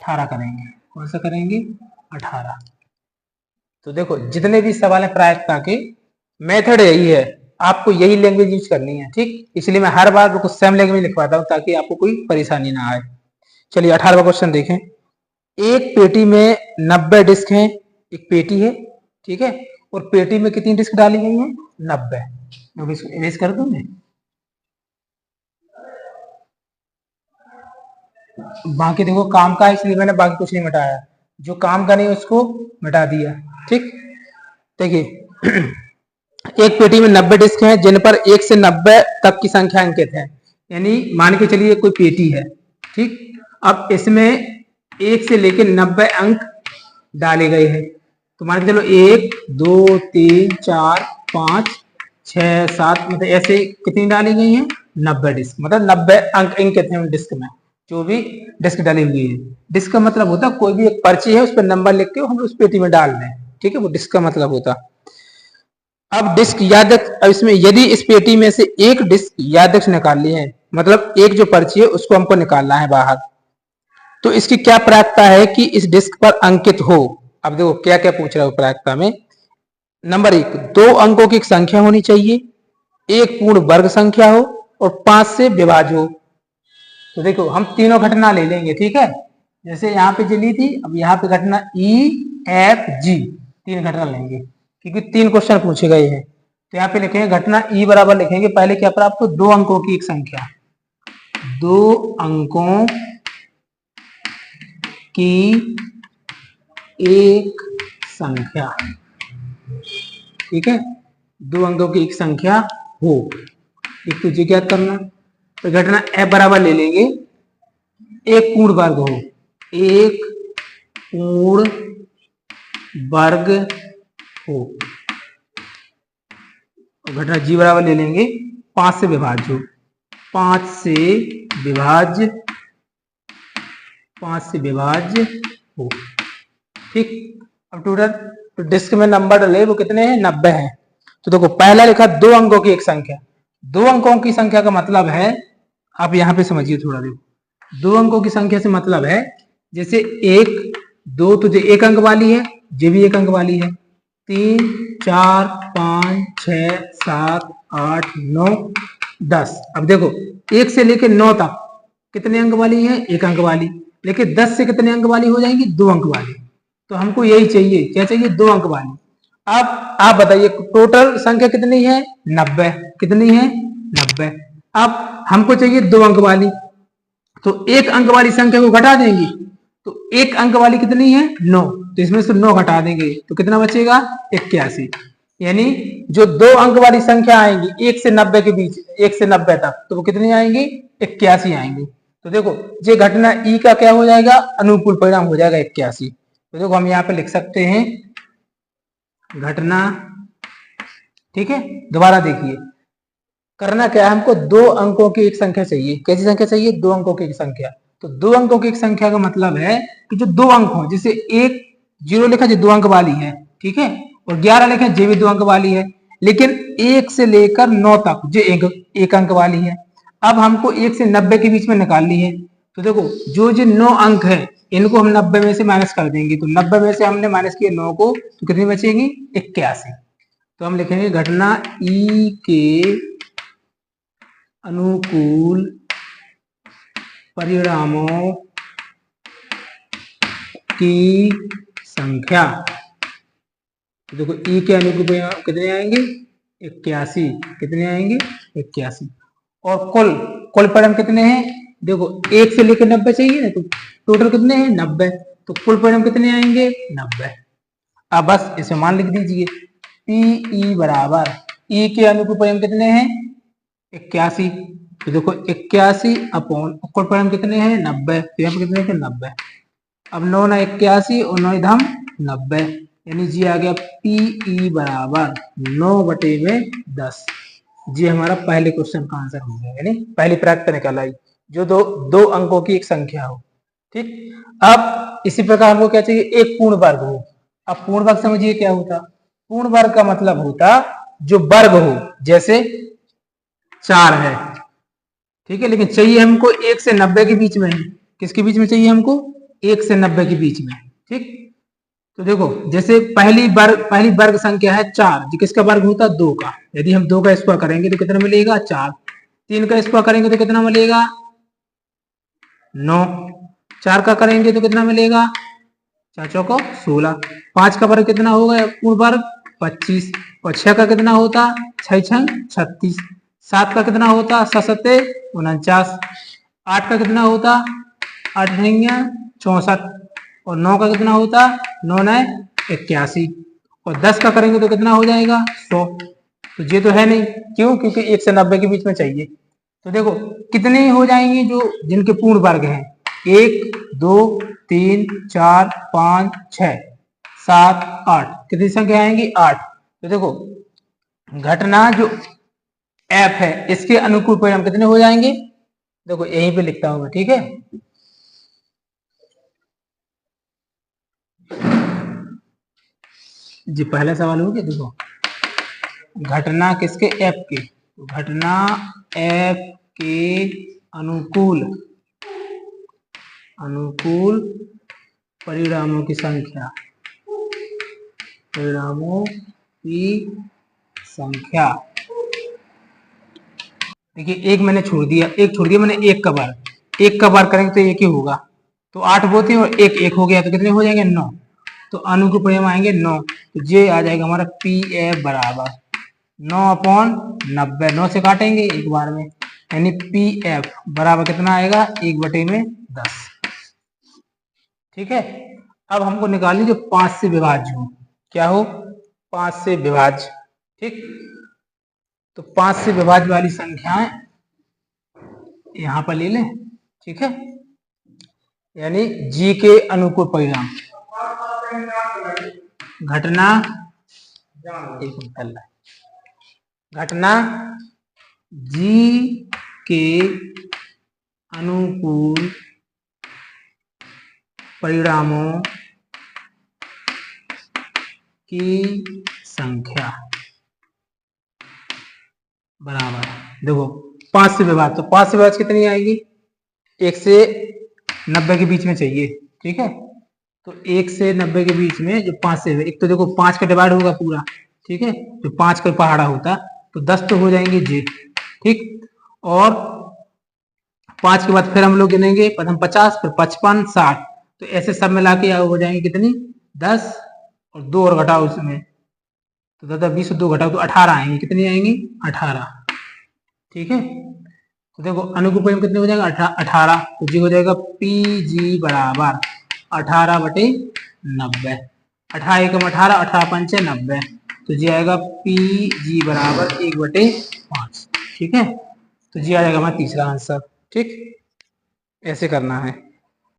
18 करेंगे। कौन सा करेंगे? 18। तो देखो जितने भी सवाल है प्रायिकता के, मेथड यही है, आपको यही लैंग्वेज यूज करनी है, ठीक। इसलिए मैं हर बार कुछ सेम लैंग्वेज लिखवाता हूँ ताकि आपको कोई परेशानी ना आए। चलिए 18वां क्वेश्चन देखें। एक पेटी में 90 डिस्क हैं, एक पेटी है, ठीक है, और पेटी में कितनी डिस्क डाली गई है? 90। इरेज कर दूं मैं? बाकी देखो काम का है इसलिए मैंने बाकी कुछ नहीं मिटाया, जो काम का नहीं उसको मिटा दिया, ठीक। देखिए एक पेटी में 90 डिस्क हैं जिन पर 1 से 90 तक की संख्या अंकित है, यानी मान के चलिए कोई पेटी है, ठीक। अब इसमें 1 से लेकर 90 अंक डाले गए हैं, तो मान के चलो 1 2 3 4 5 6 7, मतलब ऐसे कितनी डाली गई हैं? 90 डिस्क, मतलब 90 अंक अंकित हैं उन डिस्क में, जो भी डिस्क डाली हुई है। डिस्क का मतलब होता है कोई भी एक पर्ची है उस पर नंबर लिख के हम उस पेटी में डाल दें, ठीक है, वो डिस्क का मतलब होता। अब डिस्क यादक्ष, अब इसमें यदि इस पेटी में से एक डिस्क यादक्ष निकालनी है, मतलब एक जो पर्ची है उसको हमको निकालना है बाहर, तो इसकी क्या प्रायिकता है कि इस डिस्क पर अंकित हो? अब देखो क्या क्या पूछ रहा है प्रायिकता में। नंबर 1, 2 अंकों की एक संख्या होनी चाहिए, एक पूर्ण वर्ग संख्या हो और 5 से विभाज्य हो। तो देखो हम तीनों घटना ले लेंगे, ठीक है, जैसे यहाँ पे जो ली थी, अब यहाँ पे घटना EFG, 3 घटना लेंगे क्योंकि 3 क्वेश्चन पूछे गए हैं। तो यहाँ पे लिखेंगे घटना E बराबर लिखेंगे पहले क्या पर आपको 2 अंकों की एक संख्या, 2 अंकों की एक संख्या, ठीक है, 2 अंकों की एक संख्या हो, एक तुझे क्या करना। तो घटना F बराबर ले लेंगे एक पूर्ण वर्ग हो, एक पूर्ण वर्ग हो। घटना G बराबर ले लेंगे 5 से विभाज्य हो, 5 से विभाज्य, 5 से विभाज्य हो, ठीक। अब टोटल तो डिस्क में नंबर डले वो कितने हैं? 90 हैं। तो देखो पहला लिखा 2 अंकों की एक संख्या, 2 अंकों की संख्या का मतलब है, आप यहां पे समझिए थोड़ा, देखो 2 अंकों की संख्या से मतलब है जैसे 1 2 तो जो 1 अंक वाली है, ये भी 1 अंक वाली है, 3 4 5 6 7 8 9 10। अब देखो 1 से लेकर 9 तक कितने अंक वाली है? 1 अंक वाली, लेकिन 10 से कितने अंक वाली हो जाएंगी? 2 अंक वाली। तो हमको यही चाहिए, क्या चाहिए? 2 अंक वाली। अब आप बताइए टोटल संख्या कितनी है? 90। कितनी है? 90। अब हमको चाहिए 2 अंक वाली, तो 1 अंक वाली संख्या को घटा देंगे, तो 1 अंक वाली कितनी है? 9, तो इसमें से 9 घटा देंगे तो कितना बचेगा? 81। यानी जो 2 अंक वाली संख्या आएंगी 1 से 90 के बीच, 1 से 90 तक, तो वो कितनी आएंगी? 81 आएंगी। तो देखो ये घटना ई का क्या हो जाएगा? अनुकूल परिणाम हो जाएगा 81। तो देखो हम यहाँ पे लिख सकते हैं घटना, ठीक है। दोबारा देखिए करना क्या है, हमको 2 अंकों की एक संख्या चाहिए। कैसी संख्या चाहिए? 2 अंकों की एक संख्या। तो 2 अंकों की एक संख्या का मतलब है कि जो 2 अंक हो, जैसे 1 0 लिखा जो 2 अंक वाली है, ठीक है, और 11 लिखा जे भी 2 अंक वाली है, लेकिन 1 से लेकर 9 तक जो 1 अंक वाली है। अब हमको 1 से 90 के बीच में निकालनी है, तो देखो जो 9 अंक है इनको हम 90 में से माइनस कर देंगे, तो 90 में से हमने माइनस किया 9 को, तो कितनी बचेगी? 81। तो हम लिखेंगे घटना ई के अनुकूल परिणामों की संख्या। तो देखो ई के अनुकूल परिणाम कितने आएंगे? 81। कितने आएंगे? 81। और कुल परिणाम कितने हैं? देखो 1 से लेकर 90 चाहिए ना, तो टोटल कितने हैं? 90। तो कुल परिणाम कितने आएंगे? 90। अब बस इसे मान लिख दीजिए, पीई बराबर ई के अनुकूल परिणाम कितने हैं? 81। तो देखो 81 अपॉन कुल परिणाम कितने हैं? 90। तो यहाँ पे कितने हैं? 90। अब 9 ना 81 और 9 इधम 90, यानी जी आ गया पीई बराबर 9/10। जी हमारा पहले क्वेश्चन का आंसर हो गया, यानी पहली प्रायिकता निकाल आई जो दो अंकों की एक संख्या हो, ठीक। अब इसी प्रकार हमको क्या चाहिए? एक पूर्ण वर्ग हो। अब पूर्ण वर्ग समझिए क्या होता? पूर्ण वर्ग का मतलब होता जो वर्ग हो, जैसे 4 है, ठीक है, लेकिन चाहिए हमको 1 से 90 के बीच में है। किसके बीच में चाहिए हमको? 1 से 90 के बीच में। ठीक, तो देखो जैसे पहली वर्ग संख्या है 4, जो किसका वर्ग होता है 2 का। यदि हम 2 का स्क्वायर करेंगे तो कितना मिलेगा 4। 3 का स्क्वायर करेंगे तो कितना मिलेगा 9। 4 का करेंगे तो कितना मिलेगा 4 चौको 16। 5 का वर्ग कितना होगा पूर्ण वर्ग 25। और 6 का कितना होता 6 छंग 36। 7 का कितना होता 7 सत्ते 49। 8 का कितना होता 8 64। और 9 का कितना होता 9 9 81। और 10 का करेंगे तो कितना हो जाएगा 100। तो ये तो है नहीं, क्यों, क्योंकि 1 से 90 के बीच में चाहिए। तो देखो कितने हो जाएंगे जो जिनके पूर्ण वर्ग हैं 1 2 3 4 5 6 7 8। कितनी संख्या आएंगी 8। तो देखो घटना जो एफ है इसके अनुकूल परिणाम कितने हो जाएंगे, देखो यहीं पे लिखता हूं मैं, ठीक है। जी पहला सवाल हो गया, देखो घटना किसके एफ के, तो घटना एफ के अनुकूल परिणामों की संख्या, देखिए एक मैंने छोड़ दिया, मैंने एक का बार करेंगे तो एक ही होगा, तो 8 होते हैं और एक हो गया तो कितने हो जाएंगे 9। तो अनुकूल परिणाम आएंगे 9। तो ये आ जाएगा हमारा पी एफ बराबर 9/90। 9 से काटेंगे एक बार में, यानी पी एफ बराबर कितना आएगा 1/10। ठीक है। अब हमको निकालनी जो 5 से विभाज्य हो, क्या हो 5 से विभाज्य। ठीक, तो 5 से विभाज्य वाली संख्याएं यहां पर ले लें। ठीक है, यानी जी के अनुकूल परिणाम, घटना जी के अनुकूल परिणामों की संख्या बराबर, देखो 5 से विभाज्य, तो 5 से विभाज्य कितनी आएगी 1 से 90 के बीच में चाहिए। ठीक है, तो 1 से 90 के बीच में जो 5 से, एक तो देखो 5 का डिवाइड होगा पूरा, ठीक है, जो 5 का पहाड़ा होता तो 10 तो हो जाएंगे जी। ठीक, और 5 के बाद फिर हम लोग गिनेंगे प्रथम 50 फिर 55 60, तो ऐसे सब मिला के हो जाएंगे कितनी 10 और 2 और घटाओ उसमें, तो दादा 20 और 2 घटाओ तो 18 आएंगे। कितनी आएंगी 18। ठीक है, तो देखो अनुकूल परिणाम कितने हो जाएगा 18। तो जी हो जाएगा पी जी बराबर 18/90। 18 एकम 18, 18 पंचे 90, तो जी आएगा पी जी बराबर 1/5। ठीक है, तो जी आ जाएगा हमारा तीसरा आंसर। ठीक, ऐसे करना है।